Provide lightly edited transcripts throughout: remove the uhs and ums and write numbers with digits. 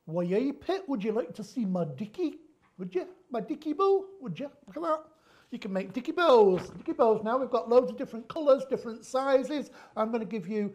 Why, Pet, would you like to see my Dicky? Would you? My Dicky bow? Would you? Look at that. You can make Dicky bows. Dicky bows now. We've got loads of different colours, different sizes. I'm going to give you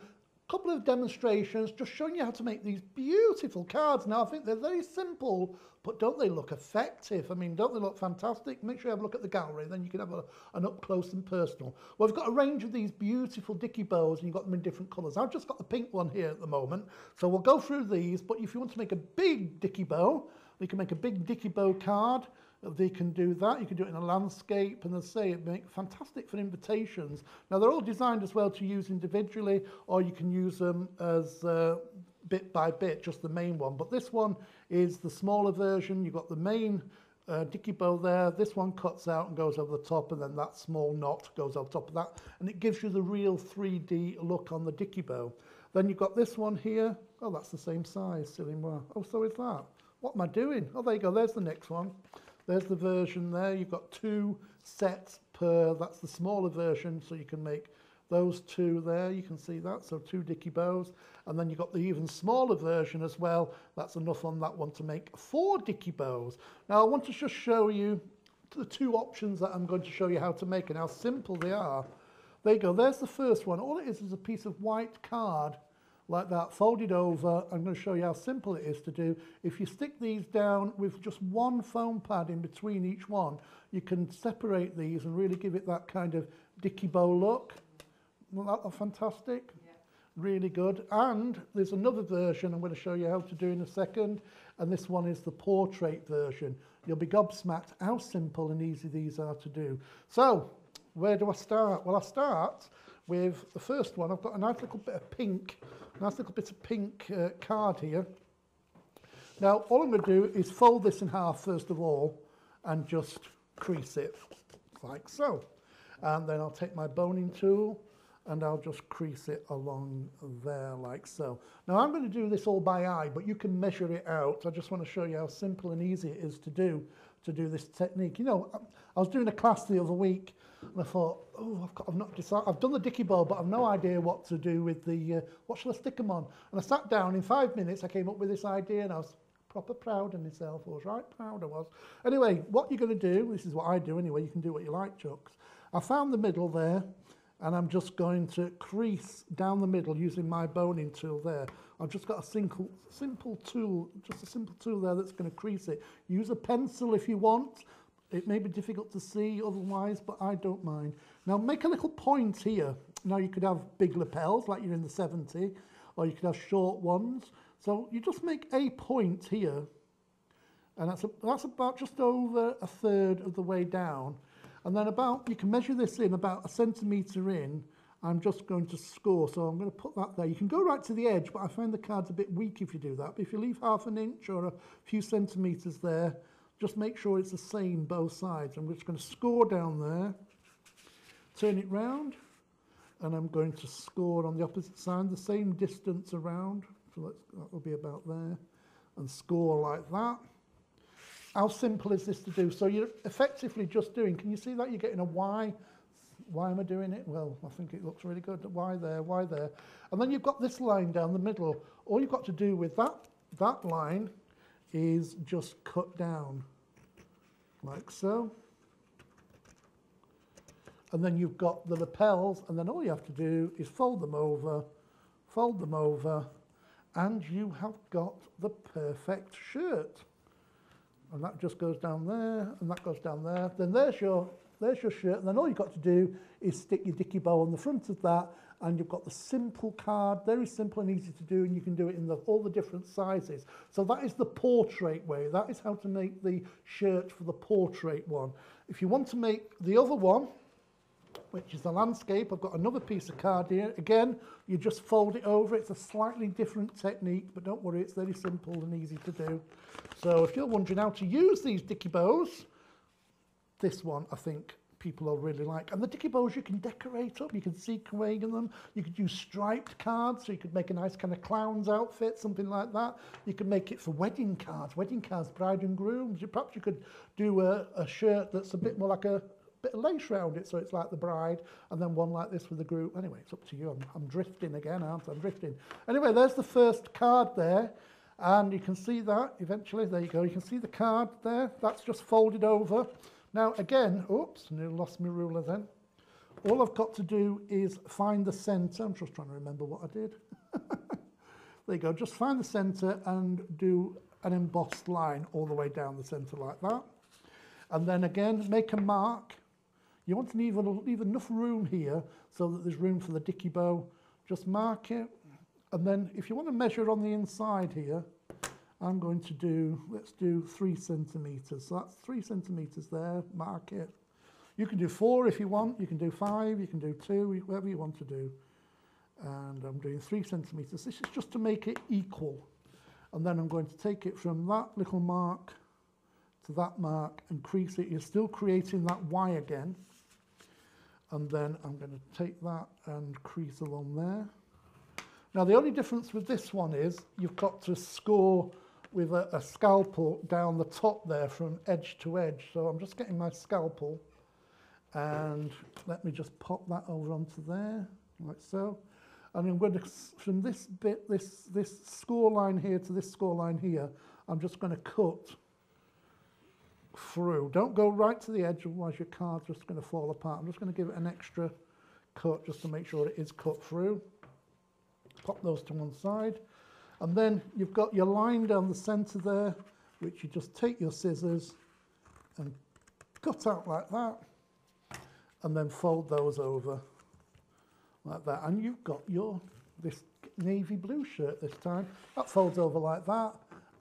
a couple of demonstrations just showing you how to make these beautiful cards. Now, I think they're very simple, but don't they look effective? I mean, don't they look fantastic? Make sure you have a look at the gallery, then you can have an up close and personal. Well, we've got a range of these beautiful Dicky bows, and you've got them in different colours. I've just got the pink one here at the moment, so we'll go through these. But if you want to make a big Dicky bow, we can make a big Dicky bow card. They can do that. You can do it in a landscape, and as I say, it makes fantastic for invitations. Now, they're all designed as well to use individually, or you can use them as bit by bit, just the main one. But this one is the smaller version. You've got the main Dicky bow there. This one cuts out and goes over the top, and then that small knot goes on top of that, and it gives you the real 3D look on the Dicky bow. Then you've got this one here. Oh, that's the same size, silly moi. Oh, so is that. What am I doing? Oh, there you go. There's the next one. There's the version there. You've got 2 sets per, that's the smaller version, so you can make those 2 there. You can see that, so 2 Dicky bows. And then you've got the even smaller version as well. That's enough on that one to make 4 Dicky bows. Now, I want to just show you the 2 options that I'm going to show you how to make and how simple they are. There you go. There's the first one. All it is a piece of white card like that, folded over. I'm going to show you how simple it is to do. If you stick these down with just one foam pad in between each one, you can separate these and really give it that kind of Dicky bow look. Well, that's fantastic. Yeah. Really good. And there's another version I'm going to show you how to do in a second, and this one is the portrait version. You'll be gobsmacked how simple and easy these are to do. So, where do I start? Well, I start with the first one. I've got a nice little bit of pink, card here. Now, all I'm going to do is fold this in half first of all and just crease it like so. And then I'll take my boning tool and I'll just crease it along there like so. Now, I'm going to do this all by eye, but you can measure it out. I just want to show you how simple and easy it is to do this technique. You know, I was doing a class the other week, and I thought, oh, I've not decided. I've done the Dicky bow, but I've no idea what to do with the, what shall I stick them on? And I sat down, in 5 minutes, I came up with this idea, and I was proper proud of myself. I was right proud, I was. Anyway, what you're going to do, this is what I do anyway, you can do what you like, Chucks. I found the middle there, and I'm just going to crease down the middle using my boning tool there. I've just got a simple tool, just a simple tool there that's going to crease it. Use a pencil if you want. It may be difficult to see otherwise, but I don't mind. Now make a little point here. Now you could have big lapels like you're in the 70, or you could have short ones. So you just make a point here, and that's about just over 1/3 of the way down. And then you can measure this in about 1 centimetre in. I'm just going to score, so I'm going to put that there. You can go right to the edge, but I find the card's a bit weak if you do that. But if you leave 1/2 inch or a few centimetres there, just make sure it's the same both sides. I'm just going to score down there, turn it round, and I'm going to score on the opposite side, the same distance around. So that will be about there, and score like that. How simple is this to do? So you're effectively just doing, can you see that? You're getting a Y. Why am I doing it? Well, I think it looks really good. Why there, why there? And then you've got this line down the middle. All you've got to do with that line is just cut down like so. And then you've got the lapels, and then all you have to do is fold them over, and you have got the perfect shirt. And that just goes down there, and that goes down there. Then there's your shirt, and then all you've got to do is stick your Dicky bow on the front of that, and you've got the simple card, very simple and easy to do, and you can do it in all the different sizes. So that is the portrait way. That is how to make the shirt for the portrait one. If you want to make the other one, which is the landscape, I've got another piece of card here. Again, you just fold it over. It's a slightly different technique, but don't worry, it's very simple and easy to do. So if you're wondering how to use these Dicky bows, this one I think people will really like. And the Dicky bows you can decorate up, you can sequin them, you could use striped cards, so you could make a nice kind of clown's outfit, something like that. You can make it for wedding cards, bride and grooms. Perhaps you could do a shirt that's a bit more like a bit of lace around it, so it's like the bride, and then one like this with the group. Anyway, it's up to you. I'm drifting again, aren't I? I'm drifting. Anyway, there's the first card there. And you can see that eventually, there you go, you can see the card there, that's just folded over. Now again, oops, I lost my ruler then. All I've got to do is find the centre. I'm just trying to remember what I did. There you go, just find the centre and do an embossed line all the way down the centre like that. And then again, make a mark. You want to leave enough room here so that there's room for the dicky bow. Just mark it. And then if you want to measure on the inside here, I'm going to do, let's do 3 centimetres. So that's 3 centimetres there, mark it. You can do 4 if you want, you can do 5, you can do 2, whatever you want to do. And I'm doing 3 centimetres. This is just to make it equal. And then I'm going to take it from that little mark to that mark and crease it. You're still creating that Y again. And then I'm going to take that and crease along there. Now the only difference with this one is you've got to score with a scalpel down the top there from edge to edge. So I'm just getting my scalpel and let me just pop that over onto there, like so. And I'm going to, from this bit, this score line here to this score line here, I'm just going to cut through. Don't go right to the edge, otherwise your card's just going to fall apart. I'm just going to give it an extra cut just to make sure it is cut through. Pop those to one side. And then you've got your line down the centre there, which you just take your scissors and cut out like that. And then fold those over like that. And you've got this navy blue shirt this time. That folds over like that.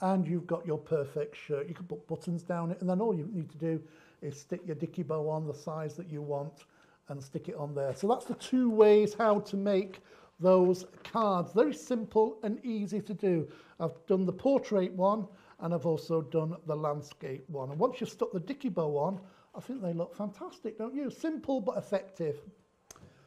And you've got your perfect shirt. You can put buttons down it, and then all you need to do is stick your dicky bow on the size that you want and stick it on there. So that's the 2 ways how to make those cards. Very simple and easy to do. I've done the portrait one and I've also done the landscape one. And once you've stuck the dicky bow on, I think they look fantastic, don't you? Simple but effective.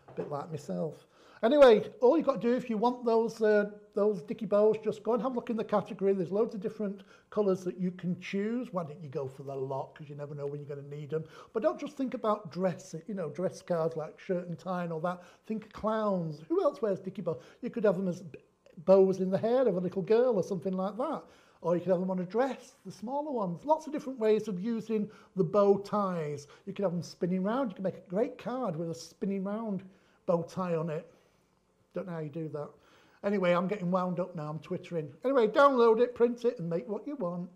A bit like myself. Anyway, all you've got to do if you want those dicky bows, just go and have a look in the category. There's loads of different colours that you can choose. Why don't you go for the lot, because you never know when you're going to need them. But don't just think about dress, dress cards like shirt and tie and all that. Think of clowns. Who else wears dicky bows? You could have them as bows in the hair of a little girl or something like that. Or you could have them on a dress, the smaller ones. Lots of different ways of using the bow ties. You could have them spinning round. You can make a great card with a spinning round bow tie on it. Don't know how you do that. Anyway, I'm getting wound up now. I'm twittering. Anyway, download it, print it, and make what you want.